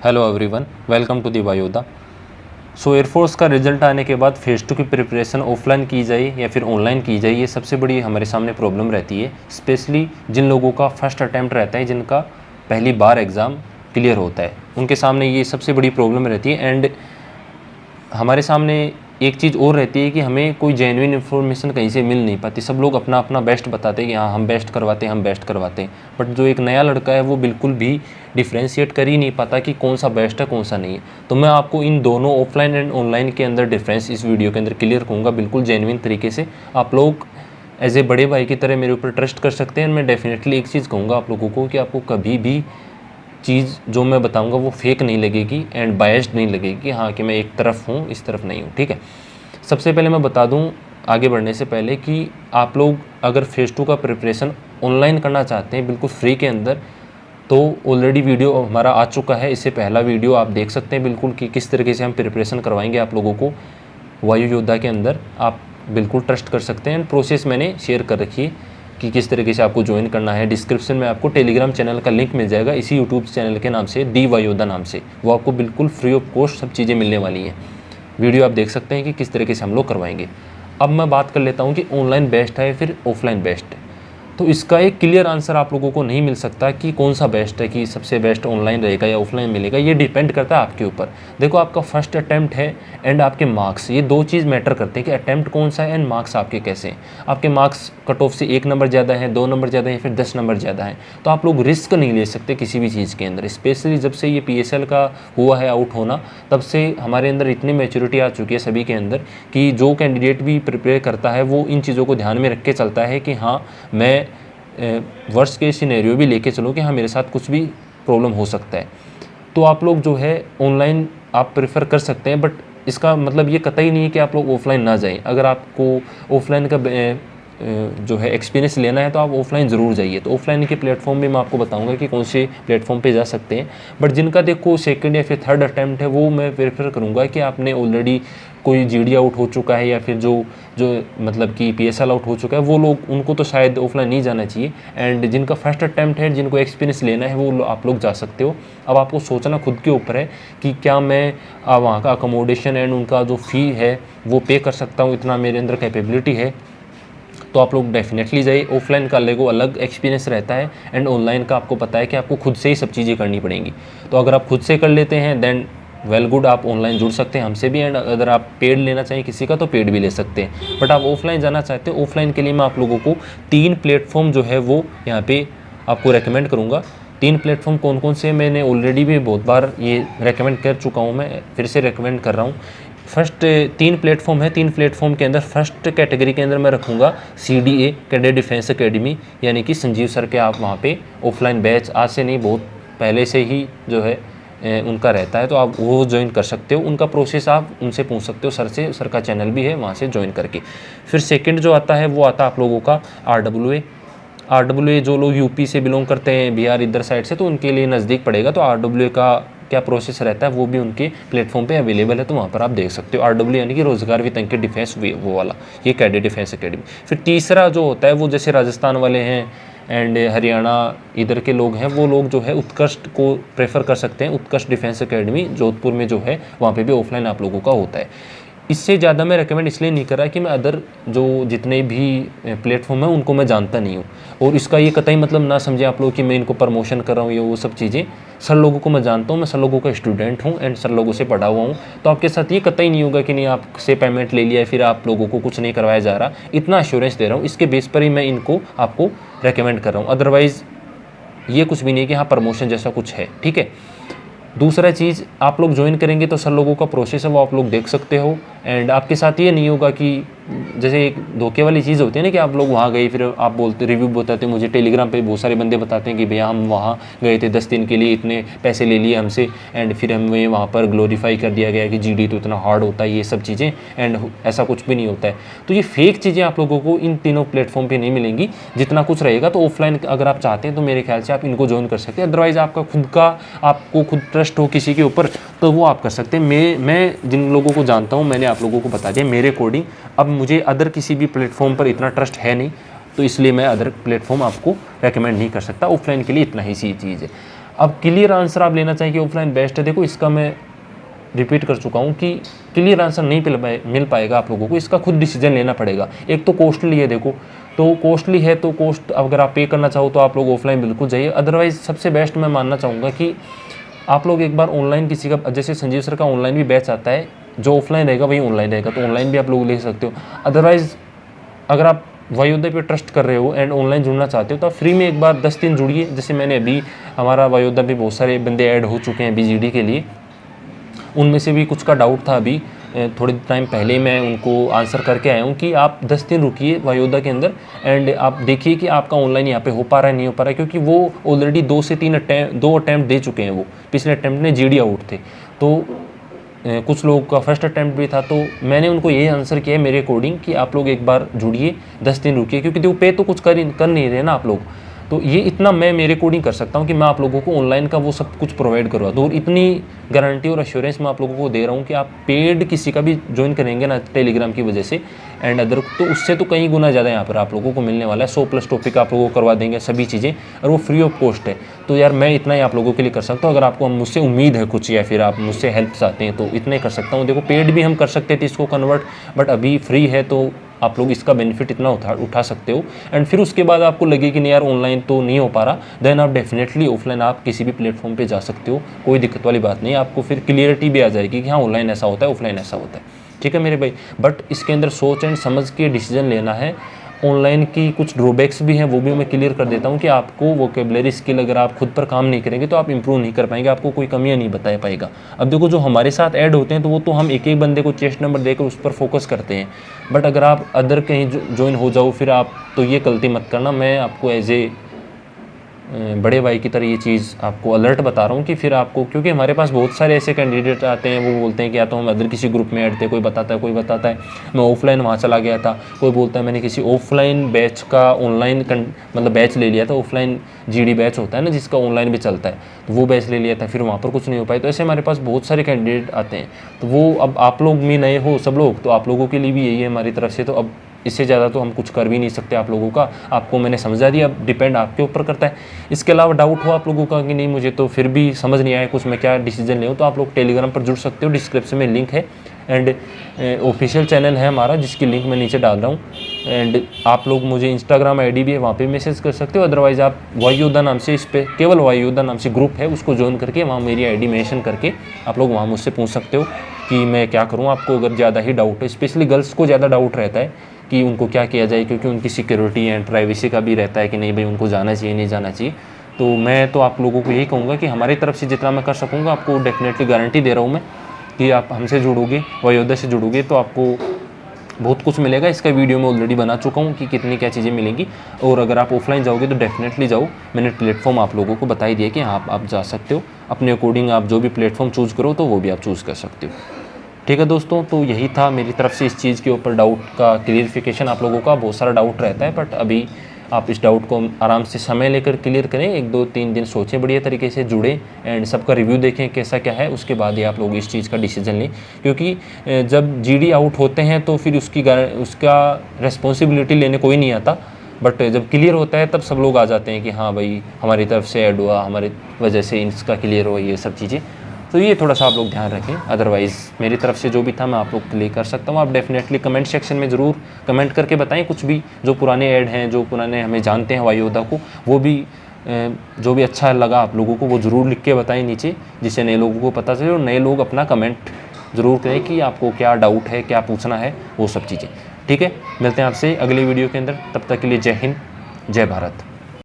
Hello everyone, welcome to the वायोदा। So air force का result आने के बाद फेज़ 2 की प्रिपरेशन ऑफलाइन की जाए या फिर ऑनलाइन की जाए, ये सबसे बड़ी हमारे सामने प्रॉब्लम रहती है। स्पेशली जिन लोगों का फर्स्ट अटैम्प्ट रहता है, जिनका पहली बार एग्ज़ाम क्लियर होता है, उनके सामने ये सबसे बड़ी प्रॉब्लम रहती है। एंड हमारे सामने एक चीज़ और रहती है कि हमें कोई जेन्युइन इन्फॉर्मेशन कहीं से मिल नहीं पाती। सब लोग अपना अपना बेस्ट बताते हैं कि हाँ हम बेस्ट करवाते हैं, हम बेस्ट करवाते हैं। बट जो एक नया लड़का है वो बिल्कुल भी डिफ्रेंशिएट कर ही नहीं पाता कि कौन सा बेस्ट है, कौन सा नहीं है। तो मैं आपको इन दोनों ऑफलाइन एंड ऑनलाइन के अंदर डिफरेंस इस वीडियो के अंदर क्लियर करूँगा, बिल्कुल जेन्युइन तरीके से। आप लोग एज ए बड़े भाई की तरह मेरे ऊपर ट्रस्ट कर सकते हैं। मैं डेफिनेटली एक चीज़ कहूँगा आप लोगों को कि आपको कभी भी चीज़ जो मैं बताऊंगा वो फेक नहीं लगेगी एंड बायस्ड नहीं लगेगी कि हाँ कि मैं एक तरफ हूँ, इस तरफ नहीं हूँ। ठीक है, सबसे पहले मैं बता दूँ आगे बढ़ने से पहले कि आप लोग अगर फेज़ 2 का प्रिपरेशन ऑनलाइन करना चाहते हैं बिल्कुल फ्री के अंदर, तो ऑलरेडी वीडियो हमारा आ चुका है। इससे पहला वीडियो आप देख सकते हैं बिल्कुल कि किस तरीके से हम प्रिपरेशन करवाएंगे आप लोगों को वायु योद्धा के अंदर। आप बिल्कुल ट्रस्ट कर सकते हैं। प्रोसेस मैंने शेयर कर रखी है कि किस तरीके से आपको ज्वाइन करना है। डिस्क्रिप्शन में आपको टेलीग्राम चैनल का लिंक मिल जाएगा, इसी यूट्यूब चैनल के नाम से, दी वायोदा नाम से। वो आपको बिल्कुल फ्री ऑफ कॉस्ट सब चीज़ें मिलने वाली हैं। वीडियो आप देख सकते हैं कि किस तरीके से हम लोग करवाएंगे। अब मैं बात कर लेता हूँ कि ऑनलाइन बेस्ट है फिर ऑफलाइन बेस्ट है। तो इसका एक क्लियर आंसर आप लोगों को नहीं मिल सकता कि कौन सा बेस्ट है, कि सबसे बेस्ट ऑनलाइन रहेगा या ऑफलाइन मिलेगा। ये डिपेंड करता है आपके ऊपर। देखो, आपका फर्स्ट अटैम्प्ट है एंड आपके मार्क्स, ये दो चीज़ मैटर करते हैं कि अटैम्प्ट कौन सा है एंड मार्क्स आपके कैसे हैं। आपके मार्क्स कट ऑफ से 1 नंबर ज़्यादा है, 2 नंबर ज़्यादा है, फिर 10 नंबर ज़्यादा है, तो आप लोग रिस्क नहीं ले सकते किसी भी चीज़ के अंदर। स्पेशली जब से ये PSL का हुआ है आउट होना, तब से हमारे अंदर इतनी मैच्योरिटी आ चुकी है सभी के अंदर कि जो कैंडिडेट भी प्रिपेयर करता है वो इन चीज़ों को ध्यान में रख के चलता है कि हाँ मैं वर्स्ट केस सिनेरियो भी लेके चलो कि हाँ मेरे साथ कुछ भी प्रॉब्लम हो सकता है। तो आप लोग जो है ऑनलाइन आप प्रेफर कर सकते हैं, बट इसका मतलब ये कतई नहीं है कि आप लोग ऑफलाइन ना जाएं। अगर आपको ऑफलाइन का जो है एक्सपीरियंस लेना है तो आप ऑफलाइन ज़रूर जाइए। तो ऑफलाइन के प्लेटफॉर्म भी मैं आपको बताऊंगा कि कौन से प्लेटफॉर्म पे जा सकते हैं। बट जिनका देखो सेकंड या फिर थर्ड अटैम्प्ट है, वो मैं प्रेफर करूंगा कि आपने ऑलरेडी कोई GD आउट हो चुका है या फिर जो मतलब कि PSL आउट हो चुका है, वो लोग, उनको तो शायद ऑफलाइन नहीं जाना चाहिए। एंड जिनका फर्स्ट अटैम्प्ट है, जिनको एक्सपीरियंस लेना है, वो आप लोग जा सकते हो। अब आपको सोचना खुद के ऊपर है कि क्या मैं वहाँ का अकोमोडेशन एंड उनका जो फ़ी है वो पे कर सकता हूँ, इतना मेरे अंदर कैपेबिलिटी है। तो आप लोग डेफिनेटली जाइए। ऑफलाइन का लेगो अलग एक्सपीरियंस रहता है एंड ऑनलाइन का आपको पता है कि आपको खुद से ही सब चीज़ें करनी पड़ेंगी। तो अगर आप खुद से कर लेते हैं देन वेल गुड, आप ऑनलाइन जुड़ सकते हैं हमसे भी। एंड अगर आप पेड लेना चाहिए किसी का तो पेड भी ले सकते हैं। बट आप ऑफलाइन जाना चाहते हैं, ऑफलाइन के लिए मैं आप लोगों को 3 प्लेटफॉर्म जो है वो यहाँ पे आपको रेकमेंड करूँगा। 3 प्लेटफॉर्म कौन कौन से, मैंने ऑलरेडी भी बहुत बार ये रेकमेंड कर चुका हूँ, मैं फिर से रेकमेंड कर रहा हूँ। फर्स्ट 3 प्लेटफॉर्म है। 3 प्लेटफॉर्म के अंदर फर्स्ट कैटेगरी के अंदर मैं रखूँगा CDA कैडेट डिफेंस एकेडमी, यानी कि संजीव सर के आप वहाँ पे ऑफलाइन बैच आज से नहीं, बहुत पहले से ही जो है उनका रहता है, तो आप वो ज्वाइन कर सकते हो। उनका प्रोसेस आप उनसे पूछ सकते हो सर से, सर का चैनल भी है, वहाँ से ज्वाइन करके। फिर सेकंड जो आता है वो आता है आप लोगों का RWA जो लोग UP से बिलोंग करते हैं, बिहार इधर साइड से, तो उनके लिए नज़दीक पड़ेगा। तो RWA का क्या प्रोसेस रहता है वो भी उनके प्लेटफॉर्म पे अवेलेबल है, तो वहाँ पर आप देख सकते हो। RWA यानी कि रोजगार वित्त अंकित डिफेंस, वो वाला, ये कैडेट डिफेंस एकेडमी। फिर तीसरा जो होता है वो जैसे राजस्थान वाले हैं एंड हरियाणा इधर के लोग हैं, वो लोग जो है उत्कर्ष को प्रेफर कर सकते हैं। उत्कर्ष डिफेंस एकेडमी जोधपुर में जो है, वहाँ पे भी ऑफलाइन आप लोगों का होता है। इससे ज़्यादा मैं रेकमेंड इसलिए नहीं कर रहा कि मैं अदर जो जितने भी प्लेटफॉर्म हैं उनको मैं जानता नहीं हूँ। और इसका ये कतई मतलब ना समझे आप लोग कि मैं इनको प्रमोशन कर रहा हूँ, ये वो सब चीज़ें। सर लोगों को मैं जानता हूँ, मैं सर लोगों का स्टूडेंट हूँ एंड सर लोगों से पढ़ा हुआ हूँ। तो आपके साथ ये कतई नहीं होगा कि नहीं आपसे पेमेंट ले लिया है फिर आप लोगों को कुछ नहीं करवाया जा रहा। इतना एश्योरेंस दे रहा हूँ, इसके बेस पर ही मैं इनको आपको रेकमेंड कर रहा हूँ। अदरवाइज़ ये कुछ भी नहीं कि हाँ प्रमोशन जैसा कुछ है। ठीक है, दूसरा चीज़, आप लोग ज्वाइन करेंगे तो सर लोगों का प्रोसेस है वो आप लोग देख सकते हो। एंड आपके साथ ये नहीं होगा कि जैसे एक धोखे वाली चीज़ होती है ना कि आप लोग वहाँ गए, फिर आप बोलते, रिव्यू बताते हैं मुझे, टेलीग्राम पे बहुत सारे बंदे बताते हैं कि भैया हम वहाँ गए थे 10 दिन के लिए, इतने पैसे ले लिए हमसे एंड फिर हमें वहाँ पर ग्लोरीफाई कर दिया गया कि GD तो इतना हार्ड होता है, ये सब चीज़ें। एंड ऐसा कुछ भी नहीं होता है। तो ये फेक चीज़ें आप लोगों को इन तीनों प्लेटफॉर्म पर नहीं मिलेंगी। जितना कुछ रहेगा तो ऑफलाइन अगर आप चाहते हैं तो मेरे ख्याल से आप इनको ज्वाइन कर सकते हैं। अदरवाइज़ आपका खुद का, आपको खुद ट्रस्ट हो किसी के ऊपर तो वो आप कर सकते हैं। मैं जिन लोगों को जानता हूँ मैंने आप लोगों को बता दिया मेरे अकॉर्डिंग। अब मुझे अदर किसी भी प्लेटफॉर्म पर इतना ट्रस्ट है नहीं, तो इसलिए मैं अदर प्लेटफॉर्म आपको रेकमेंड नहीं कर सकता। ऑफलाइन के लिए इतना ही सी चीज़ है। अब क्लियर आंसर आप लेना चाहिए कि ऑफलाइन बेस्ट है, देखो इसका मैं रिपीट कर चुका हूँ कि क्लियर आंसर नहीं मिल पाएगा आप लोगों को, इसका खुद डिसीजन लेना पड़ेगा। एक तो कॉस्टली है, देखो तो कॉस्टली है तो कॉस्ट अगर आप पे करना चाहो तो आप लोग ऑफलाइन बिल्कुल जाइए। अदरवाइज़ सबसे बेस्ट मैं मानना चाहूँगा कि आप लोग एक बार ऑनलाइन किसी का, जैसे संजीव सर का ऑनलाइन भी बैच आता है, जो ऑफलाइन रहेगा वही ऑनलाइन रहेगा, तो ऑनलाइन भी आप लोग ले सकते हो। अदरवाइज़ अगर आप वायोदा पे ट्रस्ट कर रहे हो एंड ऑनलाइन जुड़ना चाहते हो तो आप फ्री में एक बार 10 दिन जुड़िए। जैसे मैंने अभी, हमारा वायोदा पे बहुत सारे बंदे ऐड हो चुके हैं BGD के लिए, उनमें से भी कुछ का डाउट था, अभी थोड़े टाइम पहले मैं उनको आंसर करके आया हूँ कि आप 10 दिन रुकिए वायोदा के अंदर एंड आप देखिए कि आपका ऑनलाइन यहाँ पे हो पा रहा है नहीं हो पा रहा है, क्योंकि वो ऑलरेडी 2 से 3 अटैम्प्ट दे चुके हैं। वो पिछले अटैम्प्ट में GD आउट थे, तो कुछ लोगों का फर्स्ट अटैम्प्ट भी था, तो मैंने उनको ये आंसर किया है मेरे अकॉर्डिंग कि आप लोग एक बार जुड़िए, 10 दिन रुकिए, क्योंकि देखो पे तो कुछ कर नहीं रहे ना आप लोग। तो ये इतना मैं मेरे अकॉर्डिंग कर सकता हूँ कि मैं आप लोगों को ऑनलाइन का वो सब कुछ प्रोवाइड करवा दूँ, और इतनी गारंटी और एश्योरेंस मैं आप लोगों को दे रहा हूँ कि आप पेड किसी का भी ज्वाइन करेंगे ना टेलीग्राम की वजह से एंड अदर, तो उससे तो कई गुना ज़्यादा यहाँ पर आप लोगों को मिलने वाला है। 100+ टॉपिक आप लोगों को करवा देंगे सभी चीज़ें, और वो फ्री ऑफ कॉस्ट है। तो यार मैं इतना ही आप लोगों के लिए कर सकता हूँ। अगर आपको मुझसे उम्मीद है कुछ या फिर आप मुझसे हेल्प चाहते हैं तो इतना ही कर सकता हूँ। देखो पेड भी हम कर सकते थे इसको कन्वर्ट, बट अभी फ्री है तो आप लोग इसका बेनिफिट इतना उठा सकते हो। एंड फिर उसके बाद आपको लगे कि नहीं यार ऑनलाइन तो नहीं हो पा रहा, देन आप डेफिनेटली ऑफलाइन आप किसी भी प्लेटफॉर्म पे जा सकते हो, कोई दिक्कत वाली बात नहीं। आपको फिर क्लियरिटी भी आ जाएगी कि हाँ ऑनलाइन ऐसा होता है, ऑफलाइन ऐसा होता है। ठीक है मेरे भाई, बट इसके अंदर सोच एंड समझ के डिसीजन लेना है। ऑनलाइन की कुछ ड्रॉबैक्स भी हैं, वो भी मैं क्लियर कर देता हूँ कि आपको वोकेबलरी स्किल अगर आप खुद पर काम नहीं करेंगे तो आप इंप्रूव नहीं कर पाएंगे, आपको कोई कमियाँ नहीं बता पाएगा। अब देखो जो हमारे साथ ऐड होते हैं तो वो तो हम एक एक बंदे को चेस्ट नंबर देकर उस पर फोकस करते हैं, बट अगर आप अदर कहीं ज्वाइन हो जाओ फिर आप तो ये गलती मत करना। मैं आपको एज ए बड़े भाई की तरह ये चीज़ आपको अलर्ट बता रहा हूँ कि फिर आपको, क्योंकि हमारे पास बहुत सारे ऐसे कैंडिडेट आते हैं, वो बोलते हैं कि या तो हम अदर किसी ग्रुप में ऐड थे, कोई बताता है मैं ऑफलाइन वहाँ चला गया था, कोई बोलता है मैंने किसी ऑफलाइन बैच का ऑनलाइन मतलब बैच ले लिया था, ऑफलाइन GD बैच होता है ना जिसका ऑनलाइन भी चलता है, तो वो बैच ले लिया था, फिर वहाँ पर कुछ नहीं हो पाया। तो ऐसे हमारे पास बहुत सारे कैंडिडेट आते हैं, तो वो अब आप लोग भी नए हो सब लोग, तो आप लोगों के लिए भी यही है हमारी तरफ से। तो अब इससे ज़्यादा तो हम कुछ कर भी नहीं सकते आप लोगों का, आपको मैंने समझा दिया, अब डिपेंड आपके ऊपर करता है। इसके अलावा डाउट हो आप लोगों का कि नहीं मुझे तो फिर भी समझ नहीं आया कुछ, मैं क्या डिसीजन ले, तो आप लोग टेलीग्राम पर जुड़ सकते हो, डिस्क्रिप्शन में लिंक है एंड ऑफिशियल चैनल है हमारा जिसकी लिंक मैं नीचे डाल रहा हूँ। एंड आप लोग मुझे इंस्टाग्राम ID भी है, वहाँ पे मैसेज कर सकते हो। अदरवाइज़ आप वायोदा नाम से, इस पर केवल वायोदा नाम से ग्रुप है, उसको ज्वाइन करके वहाँ मेरी ID मेंशन करके आप लोग वहाँ मुझसे पूछ सकते हो कि मैं क्या करूँ। आपको अगर ज़्यादा ही डाउट है, स्पेशली गर्ल्स को ज़्यादा डाउट रहता है कि उनको क्या किया जाए, क्योंकि उनकी सिक्योरिटी एंड प्राइवेसी का भी रहता है कि नहीं भाई उनको जाना चाहिए नहीं जाना चाहिए। तो मैं तो आप लोगों को यही कहूँगा कि हमारी तरफ से जितना मैं कर सकूँगा आपको डेफिनेटली गारंटी दे रहा हूँ मैं कि आप हमसे जुड़ोगे, वायोदा से जुड़ोगे तो आपको बहुत कुछ मिलेगा। इसका वीडियो मैं ऑलरेडी बना चुका हूँ कि कितनी क्या चीज़ें मिलेंगी, और अगर आप ऑफलाइन जाओगे तो डेफिनेटली जाओ। मैंने प्लेटफॉर्म आप लोगों को बता ही दिया कि आप जा सकते हो, अपने अकॉर्डिंग आप जो भी प्लेटफॉर्म चूज़ करो तो वो भी आप चूज़ कर सकते हो। ठीक है दोस्तों, तो यही था मेरी तरफ से इस चीज़ के ऊपर डाउट का क्लियरिफिकेशन। आप लोगों का बहुत सारा डाउट रहता है, बट अभी आप इस डाउट को आराम से समय लेकर क्लियर करें, 1-2-3 दिन सोचें, बढ़िया तरीके से जुड़ें एंड सबका रिव्यू देखें कैसा क्या है, उसके बाद ही आप लोग इस चीज़ का डिसीजन लें। क्योंकि जब GD आउट होते हैं तो फिर उसका रिस्पॉन्सिबिलिटी लेने कोई नहीं आता, बट जब क्लियर होता है तब सब लोग आ जाते हैं कि हाँ भाई हमारी तरफ से ऐड हुआ, हमारी वजह से इसका क्लियर हुआ, ये सब चीज़ें। तो ये थोड़ा सा आप लोग ध्यान रखें। अदरवाइज़ मेरी तरफ से जो भी था मैं आप लोग के लिए कर सकता हूँ। आप डेफिनेटली कमेंट सेक्शन में ज़रूर कमेंट करके बताएं कुछ भी, जो पुराने ऐड हैं, जो पुराने हमें जानते हैं वायोदा को, वो भी जो भी अच्छा लगा आप लोगों को वो ज़रूर लिख के बताएं नीचे, जिससे नए लोगों को पता चले, और नए लोग अपना कमेंट ज़रूर करें कि आपको क्या डाउट है, क्या पूछना है, वो सब चीज़ें। ठीक है, मिलते हैं आपसे अगले वीडियो के अंदर, तब तक के लिए जय हिंद, जय भारत।